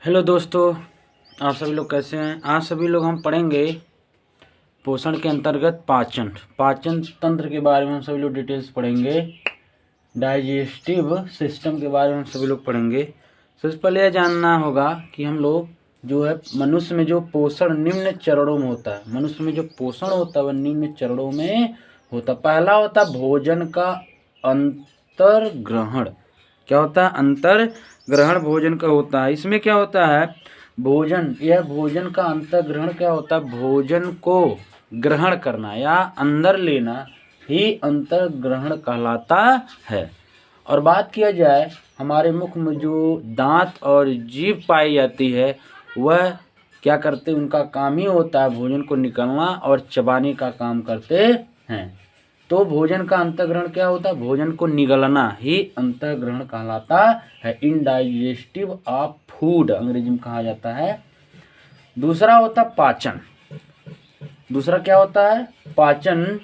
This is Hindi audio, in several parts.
हेलो दोस्तों, आप सभी लोग कैसे हैं। आज सभी लोग हम पढ़ेंगे पोषण के अंतर्गत पाचन तंत्र के बारे में हम सभी लोग डिटेल्स पढ़ेंगे। डाइजेस्टिव सिस्टम के बारे में हम सभी लोग पढ़ेंगे। सबसे पहले यह जानना होगा कि हम लोग जो है मनुष्य में जो पोषण निम्न चरणों में होता है। मनुष्य में जो पोषण होता है वह निम्न चरणों में होता है। पहला होता है भोजन का अंतर्ग्रहण। क्या होता है? अंतर ग्रहण भोजन का होता है। इसमें क्या होता है? भोजन का अंतर्ग्रहण क्या होता है? भोजन को ग्रहण करना या अंदर लेना ही अंतर्ग्रहण कहलाता है। और बात किया जाए हमारे मुख में जो दांत और जीभ पाई जाती है वह क्या करते हैं? उनका काम ही होता है भोजन को निकलना और चबाने का काम करते हैं। तो भोजन का अंतर्ग्रहण क्या होता है? भोजन को निगलना ही अंतर्ग्रहण कहलाता है। इनडाइजेस्टिव ऑफ फूड अंग्रेजी में कहा जाता है। दूसरा होता है पाचन। दूसरा क्या होता है? पाचन।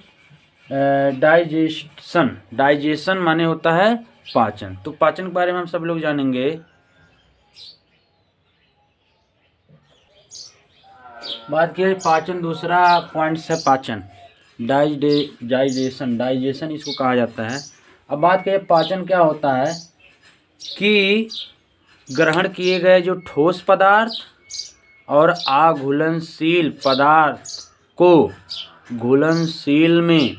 डाइजेशन माने होता है पाचन। तो पाचन के बारे में हम सब लोग जानेंगे। बात की पाचन, दूसरा पॉइंट है पाचन। डाइजेशन इसको कहा जाता है। अब बात करें पाचन क्या होता है कि ग्रहण किए गए जो ठोस पदार्थ और अघुलनशील पदार्थ को घुलनशील में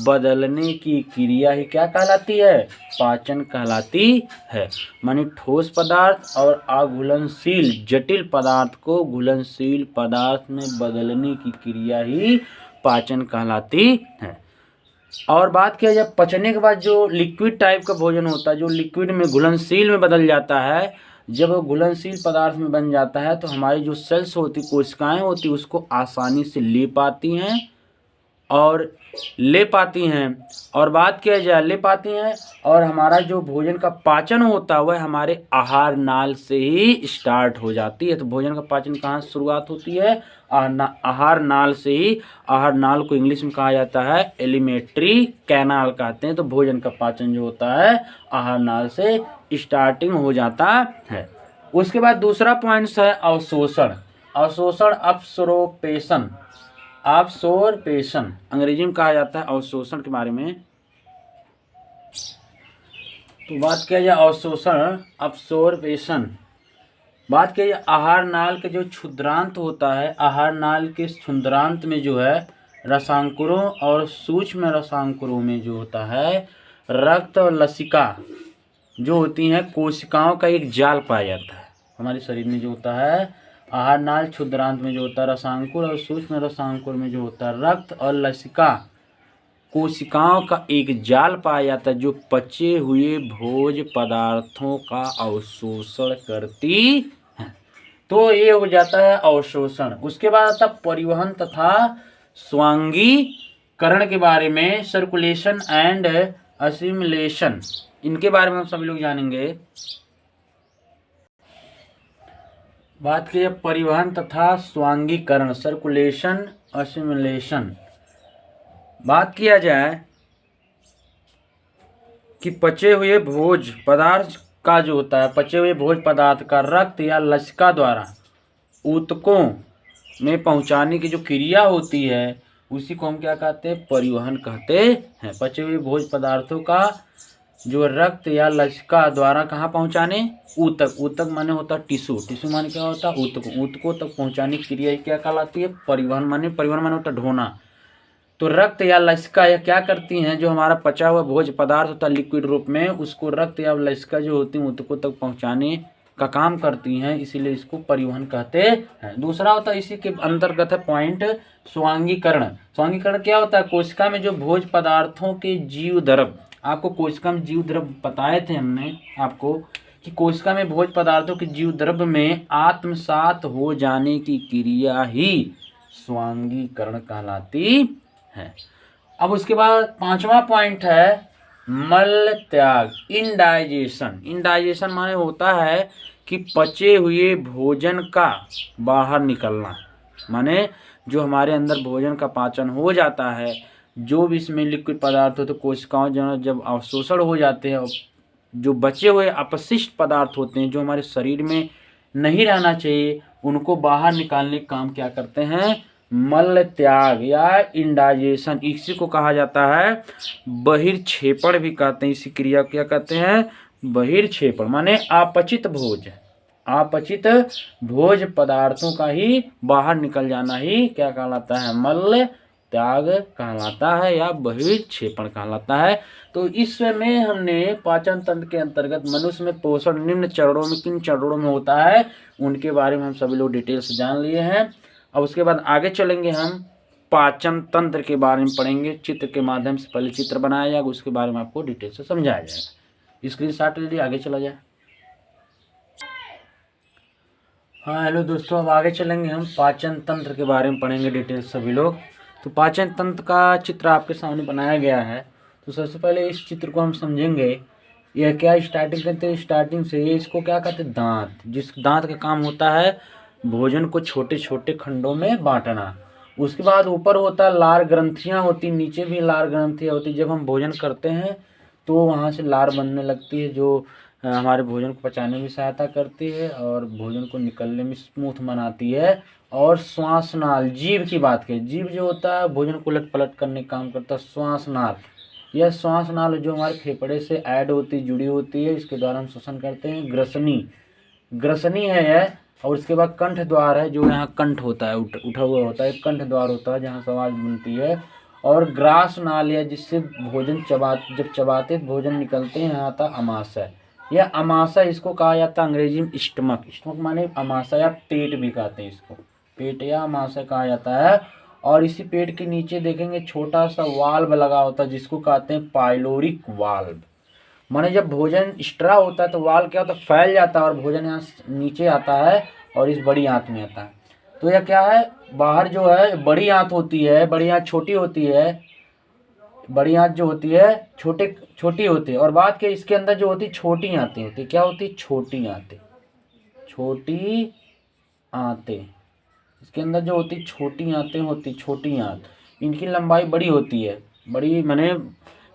बदलने की क्रिया ही क्या कहलाती है? पाचन कहलाती है। माने ठोस पदार्थ और अघुलनशील जटिल पदार्थ को घुलनशील पदार्थ में बदलने की क्रिया ही पाचन कहलाती है। और बात किया जाए पचने के बाद जो लिक्विड टाइप का भोजन होता है, जो लिक्विड में घुलनशील में बदल जाता है, जब वो घुलनशील पदार्थ में बन जाता है तो हमारी जो सेल्स होती, कोशिकाएं होती, उसको आसानी से ले पाती हैं। और बात किया जाए ले पाती हैं। और हमारा जो भोजन का पाचन होता है वह हमारे आहार नाल से ही स्टार्ट हो जाती है। तो भोजन का पाचन कहाँ से शुरुआत होती है? आहार नाल से ही। आहार नाल को इंग्लिश में कहा जाता है एलिमेंट्री कैनाल कहते हैं। तो भोजन का पाचन जो होता है आहार नाल से स्टार्टिंग हो जाता है। उसके बाद दूसरा पॉइंट है अवशोषण। अब्सोर्प्शन अंग्रेजी में कहा जाता है अवशोषण के बारे में। तो बात किया जाए अवशोषण, अब्सोर्प्शन। बात किया जाए आहार नाल के जो क्षुद्रांत होता है, आहार नाल के क्षुद्रांत में जो है रसांकुरों और सूक्ष्म रसांकुरों में जो होता है रक्त और लसिका जो होती हैं, कोशिकाओं का एक जाल पाया जाता है। हमारे शरीर में जो होता है आहार नाल क्षुद्रांत में जो होता है रसांकुर और सूक्ष्म रसांकुर में जो होता है रक्त और लसिका कोशिकाओं का एक जाल पाया जाता है जो पचे हुए भोज्य पदार्थों का अवशोषण करती है। तो ये हो जाता है अवशोषण। उसके बाद आता परिवहन तथा स्वांगीकरण के बारे में, सर्कुलेशन एंड असिमिलेशन, इनके बारे में हम सभी लोग जानेंगे। बात की परिवहन तथा स्वांगीकरण, सर्कुलेशन, असिमिलेशन। बात किया जाए कि पचे हुए भोज पदार्थ का जो होता है, पचे हुए भोज पदार्थ का रक्त या लसिका द्वारा ऊतकों में पहुंचाने की जो क्रिया होती है उसी को हम क्या कहते हैं? परिवहन कहते हैं। पचे हुए भोज पदार्थों का जो रक्त या लसिका द्वारा कहाँ पहुंचाने? ऊतक माने होता है टिश्यू माने क्या होता है? ऊतकों तक पहुंचाने की क्रिया क्या कहलाती है? परिवहन माने होता है ढोना। तो रक्त या लसिका यह क्या करती हैं? जो हमारा पचा हुआ भोज्य पदार्थ होता है लिक्विड रूप में, उसको रक्त या लसिका जो होती है ऊतकों तक पहुंचाने का काम करती हैं, इसीलिए इसको परिवहन कहते हैं। दूसरा होता है इसी के अंतर्गत है पॉइंट स्वांगीकरण। स्वांगीकरण क्या होता है? कोशिका में जो भोज्य पदार्थों के जीव द्रव, आपको कोशिका में जीव द्रव बताए थे हमने आपको कि कोशिका में भोज्य पदार्थों के जीव द्रव में आत्मसात हो जाने की क्रिया ही स्वांगीकरण कहलाती है। अब उसके बाद पांचवा पॉइंट है मल त्याग, इंडाइजेशन माने होता है कि पचे हुए भोजन का बाहर निकलना। माने जो हमारे अंदर भोजन का पाचन हो जाता है, जो भी इसमें लिक्विड पदार्थ हो तो कोशिकाओं जब अवशोषण हो जाते हैं, जो बचे हुए अपशिष्ट पदार्थ होते हैं जो हमारे शरीर में नहीं रहना चाहिए उनको बाहर निकालने का काम क्या करते हैं, मल त्याग या इंडाइजेशन, इसी को कहा जाता है बहिर्क्षेपण भी कहते हैं। इसी क्रिया को क्या कहते हैं, बहिर्क्षेपण, माने अपचित भोज, अपचित भोज पदार्थों का ही बाहर निकल जाना ही क्या कहलाता है, मल त्याग कहलाता है या बहिर्क्षेपण कहलाता है। तो इसमें हमने पाचन तंत्र के अंतर्गत मनुष्य में पोषण निम्न चरणों में किन चरणों में होता है उनके बारे में हम सभी लोग डिटेल से जान लिए हैं। अब उसके बाद आगे चलेंगे, हम पाचन तंत्र के बारे में पढ़ेंगे, चित्र के माध्यम से पहले चित्र बनाया जाएगा, उसके बारे में आपको डिटेल से समझाया जाएगा। स्क्रीनशॉट ले लीजिए, आगे चला जाए। हाँ हेलो दोस्तों, अब आगे चलेंगे, हम पाचन तंत्र के बारे में पढ़ेंगे डिटेल सभी लोग। तो पाचन तंत्र का चित्र आपके सामने बनाया गया है। तो सबसे पहले इस चित्र को हम समझेंगे, यह क्या स्टार्टिंग करते हैं, स्टार्टिंग से इसको क्या कहते हैं, दांत, जिस दांत का काम होता है भोजन को छोटे छोटे खंडों में बांटना। उसके बाद ऊपर होता है लार ग्रंथियाँ होती, नीचे भी लार ग्रंथियाँ होती। जब हम भोजन करते हैं तो वहाँ से लार बनने लगती है जो हमारे भोजन को पचाने में सहायता करती है और भोजन को निकलने में स्मूथ बनाती है। और श्वास नाल, जीभ की बात करें, जीभ जो होता है भोजन को उलट पलट करने का काम करता है। श्वास नाल, यह श्वास नाल जो हमारे फेफड़े से ऐड होती जुड़ी होती है, इसके द्वारा हम श्वसन करते हैं। ग्रसनी, ग्रसनी है यह। और उसके बाद कंठ द्वार है, जो यहाँ कंठ होता है, उठा हुआ होता है, कंठ द्वार होता है जहाँ से आवाज बनती है। और ग्रास नाल है, जिससे भोजन जब चबाते भोजन निकलते हैं, यहाँ आता अमाशय। यह अमाशय इसको कहा जाता है अंग्रेजी में स्टमक, स्टमक माने अमाशय या पेट भी कहते हैं इसको, पेट या अमाशय कहा जाता है। और इसी पेट के नीचे देखेंगे छोटा सा वाल्व लगा होता है जिसको कहते हैं पाइलोरिक वाल्व। माने जब भोजन स्ट्रा होता है तो वाल्व क्या होता है, फैल जाता है और भोजन यहाँ नीचे आता है और इस बड़ी आंत में आता है। तो यह क्या है, बाहर जो है बड़ी आंत होती है, बड़ी आंत छोटी होती है, बड़ी आंत जो होती है छोटी होती है। और बात के इसके अंदर जो होती छोटी आंतें होती, क्या होती, छोटी आंतें, छोटी आंतें, इसके अंदर जो होती छोटी आंतें होती, छोटी आंत, इनकी लंबाई बड़ी होती है, बड़ी माने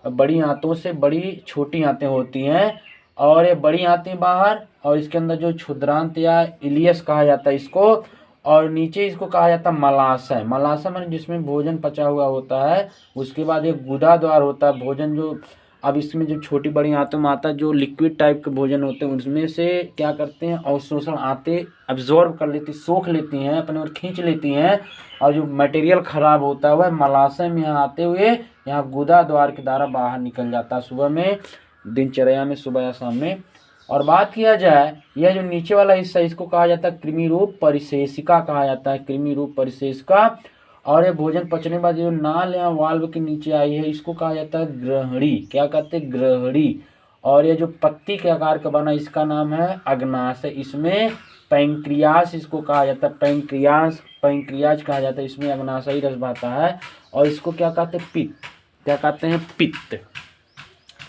बड़ी आंतों से बड़ी छोटी आंतें होती हैं। और ये बड़ी आंतें बाहर, और इसके अंदर जो क्षुद्रांत या इलियस कहा जाता है इसको, और नीचे इसको कहा जाता है मलाशय। मलाशय माने जिसमें भोजन पचा हुआ होता है। उसके बाद एक गुदा द्वार होता है, भोजन जो अब इसमें जो छोटी बड़ी आंतों में आता है जो लिक्विड टाइप के भोजन होते हैं, उसमें से क्या करते हैं अवशोषण आते अब्जॉर्ब कर लेती, सोख लेती हैं, अपने और खींच लेती हैं। और जो मटेरियल खराब होता है वह मलाशय में यहाँ आते हुए यहाँ गुदा द्वार के द्वारा बाहर निकल जाता है सुबह में, दिनचर्या में, सुबह या शाम में। और बात किया जाए, यह जो नीचे वाला हिस्सा इसको कहा जाता है कृमि रूप परिशेषिका कहा जाता है, कृमि रूप परिशेषिका। और ये भोजन पचने के बाद जो नाल या वाल्व के नीचे आई है इसको कहा जाता है ग्रहणी, क्या कहते हैं, ग्रहणी। और ये जो पत्ती के आकार का बना इसका नाम है अग्नाशय। इसमें पैंक्रियास इसको कहा जाता है, पैंक्रियाज कहा जाता है, इसमें अग्नाशयी रस बहता है। और इसको क्या कहते हैं, पित्त, क्या कहते हैं, पित्त,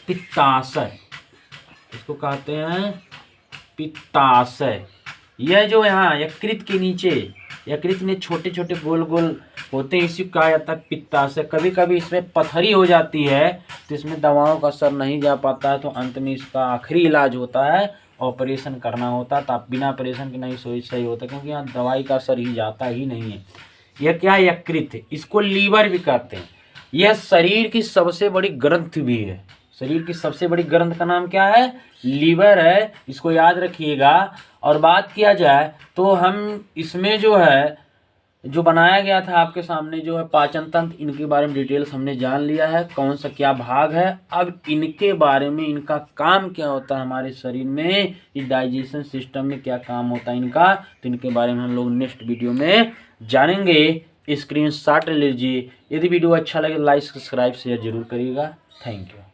पित्ताशय, इसको कहते हैं पित्ताशय। यह जो यहाँ यकृत के नीचे, यकृत में छोटे छोटे गोल गोल होते हैं, इसी को कहा जाता है पित्ताशय। कभी कभी इसमें पथरी हो जाती है तो इसमें दवाओं का असर नहीं जा पाता है, तो अंत में इसका आखिरी इलाज होता है, ऑपरेशन करना होता है। तो आप बिना ऑपरेशन के नहीं सही होता, क्योंकि यहाँ दवाई का असर ही जाता ही नहीं है। यह क्या है, यकृत, इसको लीवर भी कहते हैं। यह शरीर की सबसे बड़ी ग्रंथ भी है, शरीर की सबसे बड़ी ग्रंथ का नाम क्या है, लीवर है, इसको याद रखिएगा। और बात किया जाए तो हम इसमें जो है जो बनाया गया था आपके सामने जो है पाचन तंत्र, इनके बारे में डिटेल्स हमने जान लिया है, कौन सा क्या भाग है। अब इनके बारे में, इनका काम क्या होता है हमारे शरीर में, इस डाइजेशन सिस्टम में क्या काम होता है इनका, तो इनके बारे में हम लोग नेक्स्ट वीडियो में जानेंगे। स्क्रीनशॉट ले लीजिए। यदि वीडियो अच्छा लगे लाइक सब्सक्राइब शेयर जरूर करिएगा। Thank you.